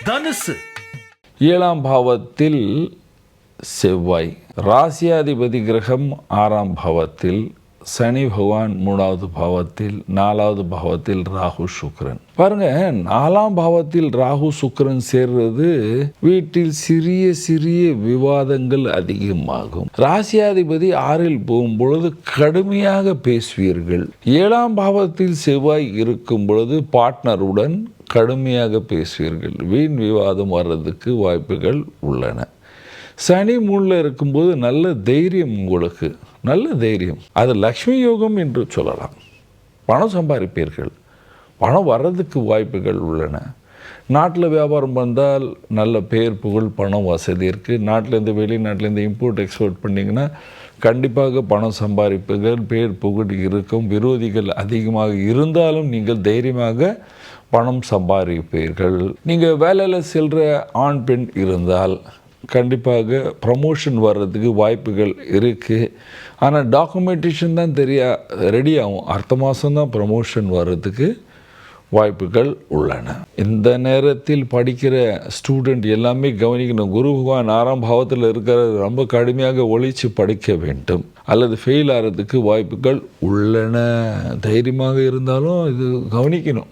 தனுசு 7ஆம் பாவத்தில் செவ்வாய், ராசியாதிபதி கிரகம் 6ஆம் பாவத்தில், சனி பகவான் 3வது பாவத்தில், 4வது பாவத்தில் ராகு சுக்கிரன். பாருங்க, 4ஆம் பாவத்தில் ராகு சுக்கிரன் சேர்றது வீட்டில் சிறிய சிறிய விவாதங்கள் அதிகமாகும். ராசியாதிபதி 6இல் போகும்பொழுது கடுமையாக பேசுவீர்கள். 7ஆம் பாவத்தில் செவ்வாய் இருக்கும் பொழுது பார்ட்னருடன் கடுமையாக பேசுவீர்கள். வீண் விவாதம் வர்றதுக்கு வாய்ப்புகள் உள்ளன. சனி 3ல் இருக்கும்போது நல்ல தைரியம், உங்களுக்கு நல்ல தைரியம், அது லக்ஷ்மி யோகம் என்று சொல்லலாம். பணம் சம்பாதிப்பீர்கள், பணம் வர்றதுக்கு வாய்ப்புகள் உள்ளன. நாட்டில் வியாபாரம் வந்தால் நல்ல பேர் புகழ் பணம் வசதி இருக்குது. நாட்டிலேருந்து வெளிநாட்டிலேருந்து இம்போர்ட் எக்ஸ்போர்ட் பண்ணிங்கன்னா கண்டிப்பாக பணம் சம்பாதிப்பீர்கள், பேர் புகழ் இருக்கும். விரோதிகள் அதிகமாக இருந்தாலும் நீங்கள் தைரியமாக பணம் சம்பாதிப்பீர்கள். நீங்கள் வேலையில் செல்கிற ஆண் பெண் இருந்தால் கண்டிப்பாக ப்ரமோஷன் வர்றதுக்கு வாய்ப்புகள் இருக்குது. ஆனால் டாக்குமெண்டேஷன் தான் ரெடி ஆகும். அடுத்த மாதம்தான் ப்ரமோஷன் வர்றதுக்கு வாய்ப்புகள் உள்ளன. இந்த நேரத்தில் படிக்கிற ஸ்டூடெண்ட் எல்லாமே கவனிக்கணும். குரு பகவான் 6ஆம் பாவத்தில் இருக்கிறது ரொம்ப கடுமையாக ஒழித்து படிக்க வேண்டும், அல்லது ஃபெயில் ஆகிறதுக்கு வாய்ப்புகள் உள்ளன. தைரியமாக இருந்தாலும் இது கவனிக்கணும்.